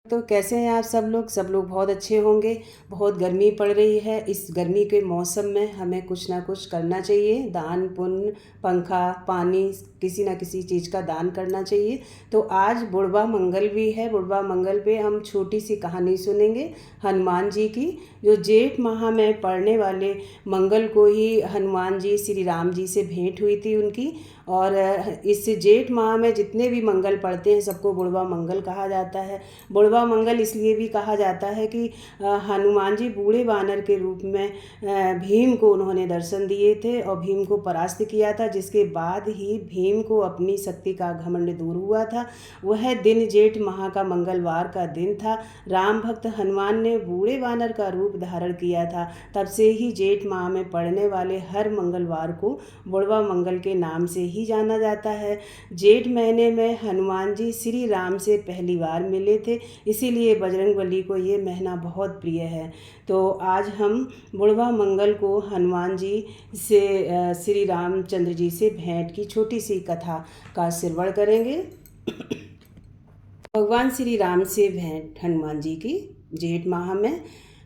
तो कैसे हैं आप सब लोग बहुत अच्छे होंगे। बहुत गर्मी पड़ रही है। इस गर्मी के मौसम में हमें कुछ ना कुछ करना चाहिए। दान पुण्य, पंखा, पानी, किसी ना किसी चीज़ का दान करना चाहिए। तो आज बुढ़वा मंगल भी है। बुढ़वा मंगल पे हम छोटी सी कहानी सुनेंगे हनुमान जी की, जो जेठ माह में पड़ने वाले मंगल को ही हनुमान जी श्री राम जी से भेंट हुई थी उनकी। और इस जेठ माह में जितने भी मंगल पड़ते हैं सबको बुढ़वा मंगल कहा जाता है। बुढ़वा मंगल इसलिए भी कहा जाता है कि हनुमान जी बूढ़े वानर के रूप में भीम को उन्होंने दर्शन दिए थे और भीम को परास्त किया था, जिसके बाद ही भीम को अपनी शक्ति का घमंड दूर हुआ था। वह दिन जेठ माह का मंगलवार का दिन था। राम भक्त हनुमान ने बूढ़े वानर का रूप धारण किया था। तब से ही जेठ माह में पड़ने वाले हर मंगलवार को बुढ़वा मंगल के नाम से ही जाना जाता है। जेठ महीने में हनुमान जी श्री राम से पहली बार मिले थे, इसीलिए बजरंगबली को ये महीना बहुत प्रिय है। तो आज हम बुढ़वा मंगल को हनुमान जी से श्री रामचंद्र जी से भेंट की छोटी सी कथा का श्रवण करेंगे। भगवान श्री राम से भेंट हनुमान जी की। जेठ माह में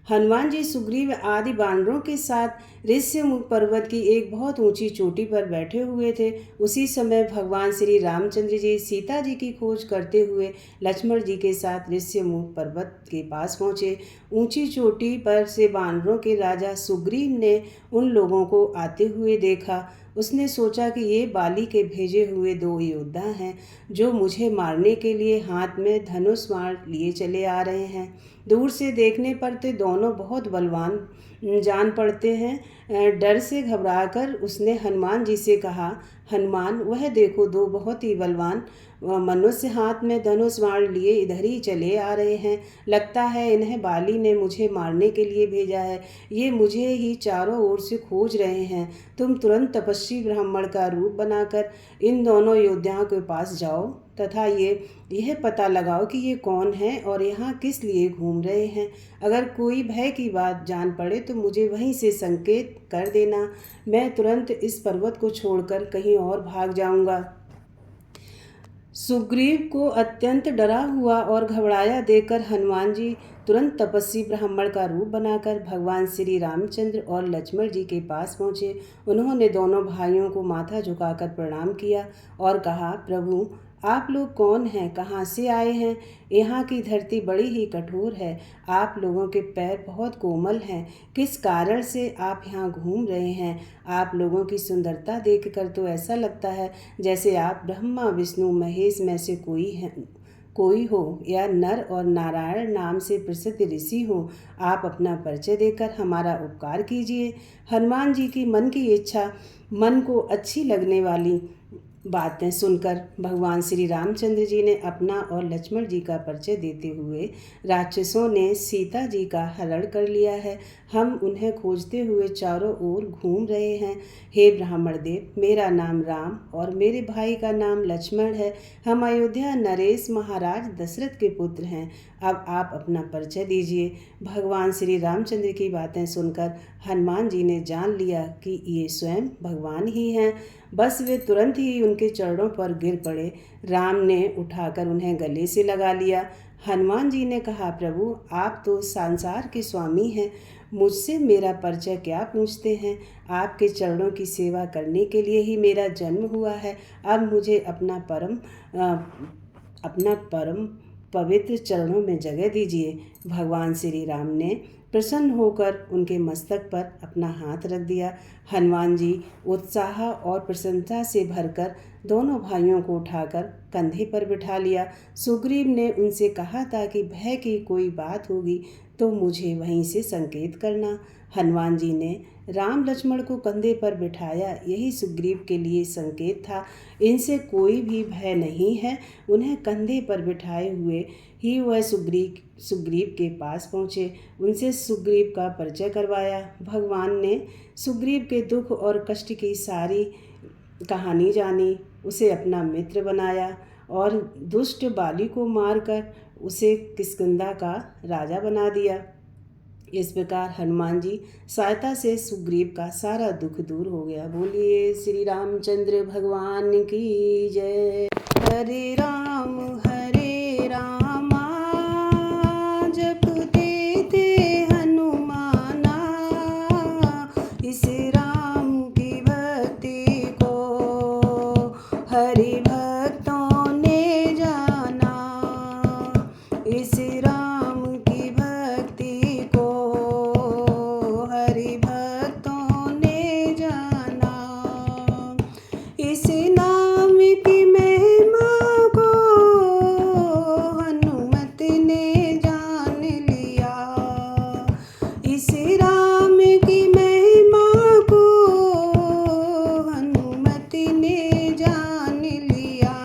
हनुमान जी सुग्रीव आदि वानरों के साथ ऋष्यमुख पर्वत की एक बहुत ऊंची चोटी पर बैठे हुए थे। उसी समय भगवान श्री रामचंद्र जी सीता जी की खोज करते हुए लक्ष्मण जी के साथ ऋष्यमुख पर्वत के पास पहुँचे। ऊंची चोटी पर से वानरों के राजा सुग्रीव ने उन लोगों को आते हुए देखा। उसने सोचा कि ये बाली के भेजे हुए दो योद्धा हैं, जो मुझे मारने के लिए हाथ में धनुष बाण लिए चले आ रहे हैं। दूर से देखने पर तो दोनों बहुत बलवान जान पड़ते हैं। डर से घबराकर उसने हनुमान जी से कहा, हनुमान, वह देखो दो बहुत ही बलवान मनुष्य हाथ में धनुष बाण लिए इधर ही चले आ रहे हैं। लगता है इन्हें बाली ने मुझे मारने के लिए भेजा है। ये मुझे ही चारों ओर से खोज रहे हैं। तुम तुरंत तपस्वी ब्राह्मण का रूप बनाकर इन दोनों योद्धाओं के पास जाओ तथा यह पता लगाओ कि ये कौन हैं और यहाँ किस लिए घूम रहे हैं। अगर कोई भय की बात जान पड़े तो मुझे वहीं से संकेत कर देना। मैं तुरंत इस पर्वत को छोड़कर कहीं और भाग जाऊंगा। सुग्रीव को अत्यंत डरा हुआ और घबराया देखकर हनुमान जी तुरंत तपस्वी ब्राह्मण का रूप बनाकर भगवान श्री रामचंद्र और लक्ष्मण जी के पास पहुँचे। उन्होंने दोनों भाइयों को माथा झुकाकर प्रणाम किया और कहा, प्रभु, आप लोग कौन हैं, कहाँ से आए हैं? यहाँ की धरती बड़ी ही कठोर है। आप लोगों के पैर बहुत कोमल हैं। किस कारण से आप यहाँ घूम रहे हैं? आप लोगों की सुंदरता देखकर तो ऐसा लगता है जैसे आप ब्रह्मा विष्णु महेश में से कोई हो या नर और नारायण नाम से प्रसिद्ध ऋषि हो। आप अपना परिचय देकर हमारा उपकार कीजिए। हनुमान जी की मन की इच्छा, मन को अच्छी लगने वाली बातें सुनकर भगवान श्री रामचंद्र जी ने अपना और लक्ष्मण जी का परिचय देते हुए, राक्षसों ने सीता जी का हरण कर लिया है। हम उन्हें खोजते हुए चारों ओर घूम रहे हैं। हे ब्राह्मण देव, मेरा नाम राम और मेरे भाई का नाम लक्ष्मण है। हम अयोध्या नरेश महाराज दशरथ के पुत्र हैं। अब आप अपना परिचय दीजिए। भगवान श्री रामचंद्र की बातें सुनकर हनुमान जी ने जान लिया कि ये स्वयं भगवान ही हैं। बस वे तुरंत ही उनके चरणों पर गिर पड़े। राम ने उठाकर उन्हें गले से लगा लिया। हनुमान जी ने कहा, प्रभु, आप तो संसार के स्वामी हैं, मुझसे मेरा परिचय क्या पूछते हैं? आपके चरणों की सेवा करने के लिए ही मेरा जन्म हुआ है। अब मुझे अपना परम पवित्र चरणों में जगह दीजिए। भगवान श्री राम ने प्रसन्न होकर उनके मस्तक पर अपना हाथ रख दिया। हनुमान जी उत्साह और प्रसन्नता से भरकर दोनों भाइयों को उठाकर कंधे पर बिठा लिया। सुग्रीव ने उनसे कहा था कि भय की कोई बात होगी तो मुझे वहीं से संकेत करना। हनुमान जी ने राम लक्ष्मण को कंधे पर बिठाया। यही सुग्रीव के लिए संकेत था। इनसे कोई भी भय नहीं है। उन्हें कंधे पर बिठाए हुए ही वह सुग्रीव के पास पहुँचे। उनसे सुग्रीव का परिचय करवाया। भगवान ने सुग्रीव के दुख और कष्ट की सारी कहानी जानी, उसे अपना मित्र बनाया और दुष्ट बाली को मारकर उसे किष्किंधा का राजा बना दिया। इस प्रकार हनुमान जी सहायता से सुग्रीव का सारा दुख दूर हो गया। बोलिए श्री रामचंद्र भगवान की जय। हरे राम इस राम की भक्ति को हरि भक्तों ने जाना। इस नाम की महिमा को हनुमत ने जान लिया। इस राम की महिमा को हनुमत ने जान लिया।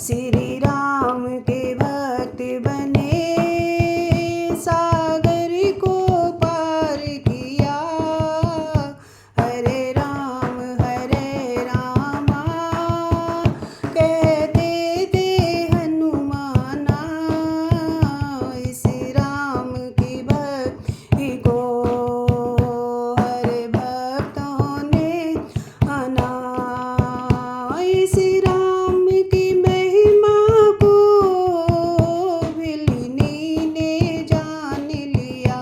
श्री राम के भक्त बने सागर को पार किया। हरे रामा कहते थे हनुमाना। इस राम की भक्ति को हरे भक्तों ने आना। इस राम की महिमा को भिलनी ने जान लिया।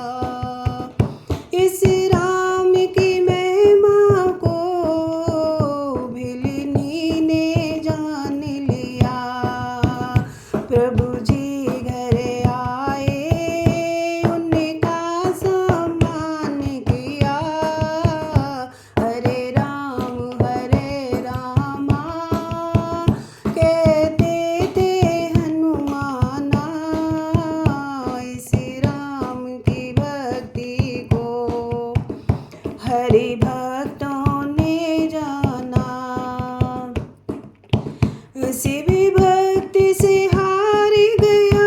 इस राम की महिमा को भिलनी ने जान लिया। प्रभु जी घर आए उनका सम्मान किया। हरे रामा कहते थे हनुमाना। इस राम की भक्ति को हरि भक्तों ने जाना। शिव भक्ति से हार गया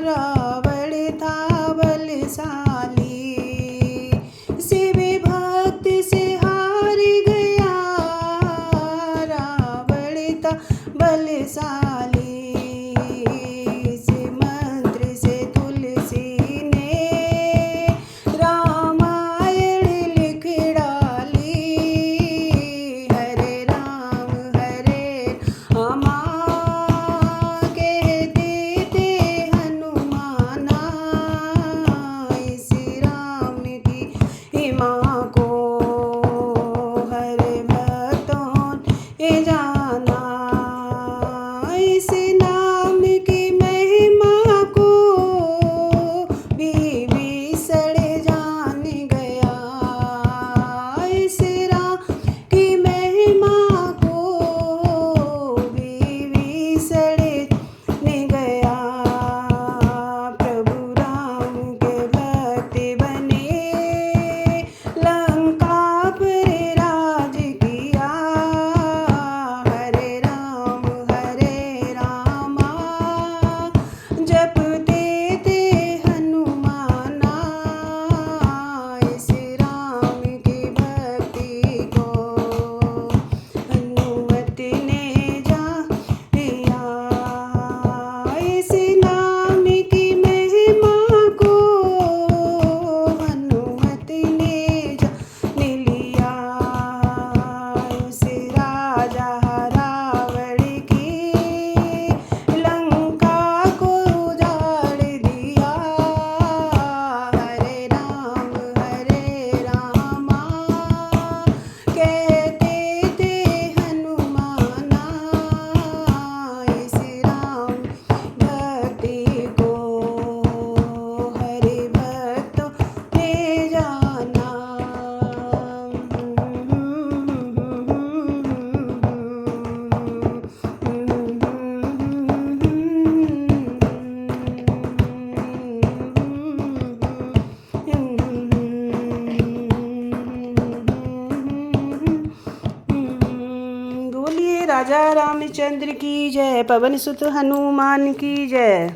रावण था बलशाली। शिव भक्ति से हार गया रावण था बलशाली। इस मंत्र से तुलसी ने रामायण लिख डाली। हरे रामा कहते थे हनुमाना। इस राम की महिमा को हरे भक्तों ने जाना। इस नाम की महिमा को बीवी सड़े जान गया। इस राम की महिमा को बीवी सड़े ने गया। प्रभु राम के भक्त बने लंका पर राज किया। हरे रामा जपते थे हनुमाना। इस राम की भक्ति को हनुमत ने जान लिया। इस नाम की महिमा को हनुमत ने जान लिया। उस राजा रावण की लंका को उजाड़ दिया। हरे रामा कहते थे हनुमाना। इस राम भक्ति को हरि भक्तों ने जाना। बोलिए राजा रामचंद्र की जय। पवन सुत हनुमान की जय।